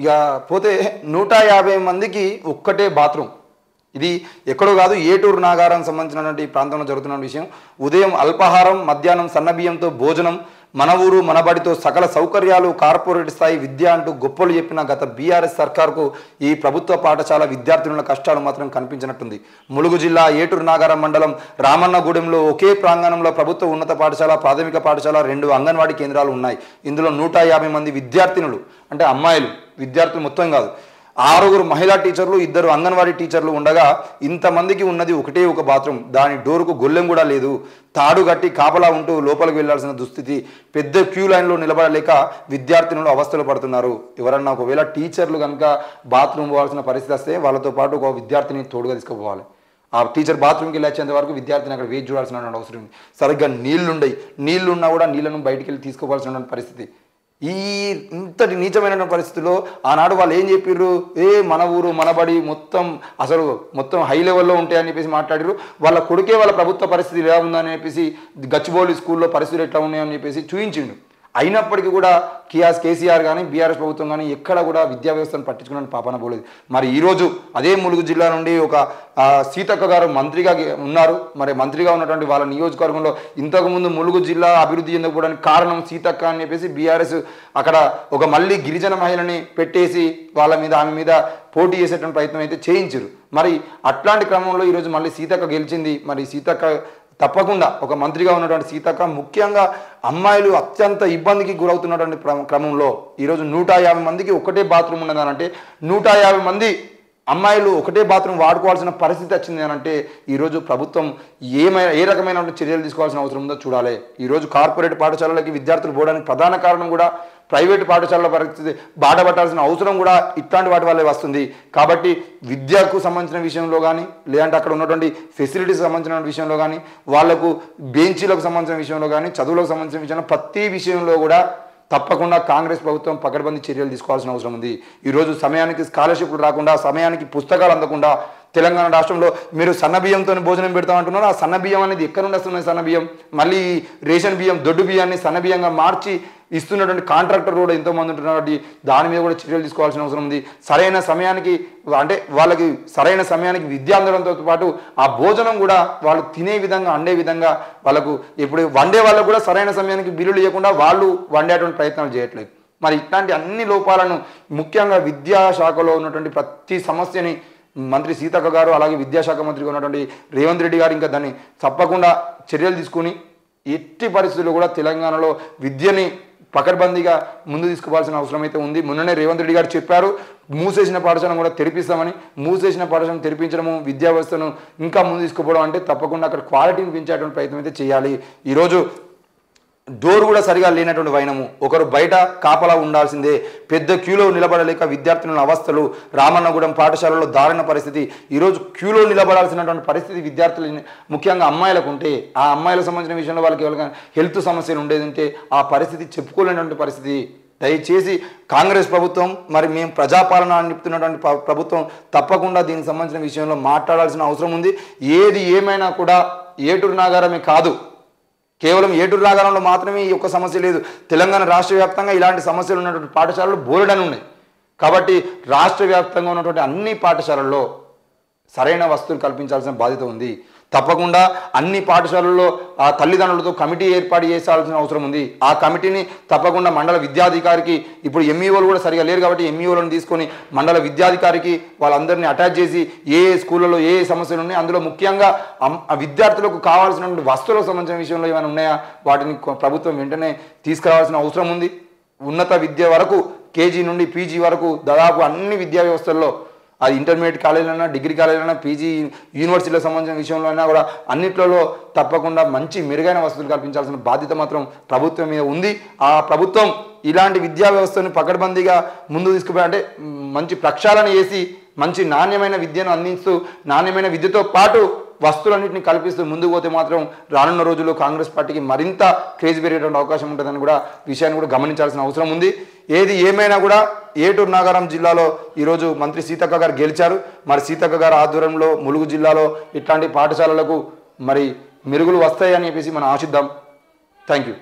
ఇక పోతే 150 మందికి ఒక్కటే బాత్రూమ్. ఇది ఎక్కడో కాదు, ఏటూరు నాగారం సంబంధించినటువంటి ప్రాంతంలో జరుగుతున్న విషయం. ఉదయం అల్పాహారం, మధ్యాహ్నం సన్నబియ్యంతో భోజనం, మన ఊరు మనబడితో సకల సౌకర్యాలు, కార్పొరేట్ స్థాయి విద్య అంటూ గొప్పలు చెప్పిన గత బీఆర్ఎస్ సర్కార్కు ఈ ప్రభుత్వ పాఠశాల విద్యార్థుల కష్టాలు మాత్రం కనిపించినట్టుంది. ములుగు జిల్లా ఏటూరు నాగారం మండలం రామన్నగూడెంలో ఒకే ప్రాంగణంలో ప్రభుత్వ ఉన్నత పాఠశాల, ప్రాథమిక పాఠశాల, 2 అంగన్వాడీ కేంద్రాలు ఉన్నాయి. ఇందులో 150 మంది విద్యార్థినులు, అంటే అమ్మాయిలు విద్యార్థులు మొత్తం కాదు, 6 మహిళా టీచర్లు, 2 అంగన్వాడీ టీచర్లు ఉండగా ఇంతమందికి ఉన్నది ఒకటే ఒక బాత్రూమ్. దాని డోరుకు గొల్లెం కూడా లేదు. తాడు కట్టి కాపలా ఉంటూ లోపలికి వెళ్లాల్సిన దుస్థితి. పెద్ద క్యూ లైన్లో నిలబడలేక విద్యార్థినులు అవస్థలు పడుతున్నారు. ఎవరన్నా ఒకవేళ టీచర్లు కనుక బాత్రూమ్ పోవాల్సిన పరిస్థితి వస్తే వాళ్ళతో పాటు ఒక విద్యార్థిని తోడుగా తీసుకుపోవాలి. ఆ టీచర్ బాత్రూమ్కి వెళ్ళి వచ్చేంత వరకు విద్యార్థిని అక్కడ వేచి చూడాల్సిన అవసరం ఉంది. సరిగ్గా నీళ్లున్నా కూడా నీళ్లను బయటికి వెళ్ళి తీసుకోవాల్సిన పరిస్థితి. ఈ ఇంతటి నీచమైన పరిస్థితుల్లో ఆనాడు వాళ్ళు ఏం చెప్పారు, మన ఊరు మనబడి మొత్తం హై లెవెల్లో ఉంటాయని చెప్పేసి మాట్లాడారు. వాళ్ళ కొడుకే వాళ్ళ ప్రభుత్వ పరిస్థితి ఎలా ఉందని చెప్పేసి, గచ్చిబౌలి స్కూల్లో పరిస్థితులు ఎట్లా ఉన్నాయని చెప్పేసి చూపించిండు. అయినప్పటికీ కూడా కేసీఆర్ కానీ బీఆర్ఎస్ ప్రభుత్వం కానీ ఎక్కడ కూడా విద్యా వ్యవస్థను పట్టించుకున్న పాపన పోలేదు. మరి ఈరోజు అదే ములుగు జిల్లా నుండి ఒక సీతక్క గారు మంత్రిగా ఉన్నారు. మరి మంత్రిగా ఉన్నటువంటి వాళ్ళ నియోజకవర్గంలో ఇంతకుముందు ములుగు జిల్లా అభివృద్ధి చెందకపోవడానికి కారణం సీతక్క అని చెప్పేసి బీఆర్ఎస్ అక్కడ ఒక మళ్ళీ గిరిజన మహిళని పెట్టేసి ఆమె మీద పోటీ చేసేటువంటి ప్రయత్నం అయితే చేయించారు. మరి అట్లాంటి క్రమంలో ఈరోజు మళ్ళీ సీతక్క గెలిచింది. మరి సీతక్క తప్పకుండా ఒక మంత్రిగా ఉన్నటువంటి సీతక్క ముఖ్యంగా అమ్మాయిలు అత్యంత ఇబ్బందికి గురవుతున్నటువంటి క్రమంలో ఈరోజు 150 మందికి ఒకటే బాత్రూమ్ ఉన్నదనంటే, 150 మంది అమ్మాయిలు ఒకటే బాత్రూమ్ వాడుకోవాల్సిన పరిస్థితి వచ్చింది అని అంటే ఈరోజు ప్రభుత్వం ఏ రకమైన చర్యలు తీసుకోవాల్సిన అవసరం ఉందో చూడాలి. ఈరోజు కార్పొరేట్ పాఠశాలలకి విద్యార్థులు పోవడానికి ప్రధాన కారణం కూడా ప్రైవేటు పాఠశాలల పరిస్థితి బాట పట్టాల్సిన అవసరం కూడా ఇట్లాంటి వాటి వల్లే వస్తుంది. కాబట్టి విద్యకు సంబంధించిన విషయంలో కానీ, లేదంటే అక్కడ ఉన్నటువంటి ఫెసిలిటీస్ సంబంధించిన విషయంలో కానీ, వాళ్లకు బెంచీలకు సంబంధించిన విషయంలో కానీ, చదువులకు సంబంధించిన విషయంలో ప్రతి విషయంలో కూడా తప్పకుండా కాంగ్రెస్ ప్రభుత్వం పకడ్బందీ చర్యలు తీసుకోవాల్సిన అవసరం ఉంది. ఈరోజు సమయానికి స్కాలర్షిప్లు రాకుండా, సమయానికి పుస్తకాలు అందకుండా తెలంగాణ రాష్ట్రంలో మీరు సన్నబియ్యంతో భోజనం పెడతామంటున్నారు. ఆ సన్నబియ్యం అనేది ఎక్కడ నుండి వస్తున్నాయి? సన్నబియ్యం మళ్ళీ రేషన్ బియ్యం, దొడ్డు బియ్యాన్ని సన్నబియ్యంగా మార్చి ఇస్తున్నటువంటి కాంట్రాక్టర్ కూడా ఎంతోమంది ఉంటున్నారు. దాని మీద కూడా చర్యలు తీసుకోవాల్సిన అవసరం ఉంది. సరైన సమయానికి అంటే వాళ్ళకి సరైన సమయానికి విద్య అందడంతో పాటు ఆ భోజనం కూడా వాళ్ళు తినే విధంగా, అండే విధంగా వాళ్ళకు ఇప్పుడు వండే వాళ్ళకు కూడా సరైన సమయానికి బిల్లులు ఇవ్వకుండా వాళ్ళు వండేటువంటి ప్రయత్నాలు చేయట్లేదు. మరి ఇట్లాంటి అన్ని లోపాలను ముఖ్యంగా విద్యాశాఖలో ఉన్నటువంటి ప్రతి సమస్యని మంత్రి సీతక్క గారు, అలాగే విద్యాశాఖ మంత్రిగా ఉన్నటువంటి రేవంత్ రెడ్డి గారు ఇంకా దాన్ని తప్పకుండా చర్యలు తీసుకుని ఎట్టి పరిస్థితుల్లో కూడా తెలంగాణలో విద్యని పకడ్బందీగా ముందు తీసుకోవాల్సిన అవసరం అయితే ఉంది. మొన్ననే రేవంత్ రెడ్డి గారు చెప్పారు, మూసేసిన పాఠశాలను కూడా తెరిపిస్తామని. మూసేసిన పాఠశాలను తెరిపించడము, విద్యా వ్యవస్థను ఇంకా ముందు తీసుకుపోవడం అంటే తప్పకుండా అక్కడ క్వాలిటీని పెంచేటువంటి ప్రయత్నం అయితే చేయాలి. ఈరోజు డోర్ కూడా సరిగా లేనటువంటి వైనము, ఒకరు బయట కాపలా ఉండాల్సిందే. పెద్ద క్యూలో నిలబడలేక విద్యార్థుల అవస్థలు. రామన్నగూడెం పాఠశాలలో దారుణ పరిస్థితి. ఈరోజు క్యూలో నిలబడాల్సినటువంటి పరిస్థితి విద్యార్థులు ముఖ్యంగా అమ్మాయిలకు ఉంటే, ఆ అమ్మాయిలకు సంబంధించిన విషయంలో వాళ్ళకి ఎవరికైనా హెల్త్ సమస్యలు ఉండేదంటే ఆ పరిస్థితి చెప్పుకోలేనటువంటి పరిస్థితి. దయచేసి కాంగ్రెస్ ప్రభుత్వం, మరి మేము ప్రజాపాలన అని చెప్తున్నటువంటి ప్రభుత్వం తప్పకుండా దీనికి సంబంధించిన విషయంలో మాట్లాడాల్సిన అవసరం ఉంది. ఏది ఏమైనా కూడా ఏటూరు నాగారమే కాదు, కేవలం ఏటూరు నాగారంలో మాత్రమే ఈ యొక్క సమస్య లేదు. తెలంగాణ రాష్ట్ర వ్యాప్తంగా ఇలాంటి సమస్యలు ఉన్నటువంటి పాఠశాలలు బోలెడని ఉన్నాయి. కాబట్టి రాష్ట్ర వ్యాప్తంగా ఉన్నటువంటి అన్ని పాఠశాలల్లో సరైన వస్తువులు కల్పించాల్సిన బాధ్యత ఉంది. తప్పకుండా అన్ని పాఠశాలల్లో ఆ తల్లిదండ్రులతో కమిటీ ఏర్పాటు చేయాల్సిన అవసరం ఉంది. ఆ కమిటీని తప్పకుండా మండల విద్యాధికారికి, ఇప్పుడు ఎంఈఓలు కూడా సరిగా లేరు కాబట్టి ఎంఈఓలను తీసుకొని మండల విద్యాధికారికి వాళ్ళందరినీ అటాచ్ చేసి ఏ స్కూళ్ళలో ఏ సమస్యలు ఉన్నాయి, అందులో ముఖ్యంగా విద్యార్థులకు కావాల్సినటువంటి వస్తువులకు సంబంధించిన విషయంలో ఏమైనా ఉన్నాయా వాటిని ప్రభుత్వం వెంటనే తీసుకురావాల్సిన అవసరం ఉంది. ఉన్నత విద్య వరకు కేజీ నుండి పీజీ వరకు దాదాపు అన్ని విద్యా వ్యవస్థల్లో, అది ఇంటర్మీడియట్ కాలేజీలైనా, డిగ్రీ కాలేజీలైనా, పీజీ యూనివర్సిటీలకు సంబంధించిన విషయంలో అయినా కూడా అన్నిట్లలో తప్పకుండా మంచి మెరుగైన వసతులు కల్పించాల్సిన బాధ్యత మాత్రం ప్రభుత్వం మీద ఉంది. ఆ ప్రభుత్వం ఇలాంటి విద్యా వ్యవస్థను పకడ్బందీగా ముందు తీసుకుపోయాలంటే మంచి ప్రక్షాళన చేసి మంచి నాణ్యమైన విద్యను అందిస్తూ, నాణ్యమైన విద్యతో పాటు వస్తువులన్నింటినీ కల్పిస్తూ ముందుకు పోతే మాత్రం రానున్న రోజుల్లో కాంగ్రెస్ పార్టీకి మరింత క్రేజ్ పెరిగేటువంటి అవకాశం ఉంటుందని కూడా విషయాన్ని కూడా గమనించాల్సిన అవసరం ఉంది. ఏది ఏమైనా కూడా ఏటూరు నాగారం జిల్లాలో ఈరోజు మంత్రి సీతక్క గారు గెలిచారు. మరి సీతక్క గారు ఆధ్వర్యంలో ములుగు జిల్లాలో ఇట్లాంటి పాఠశాలలకు మరి మెరుగులు వస్తాయని చెప్పేసి మనం ఆశిద్దాం. Thank you.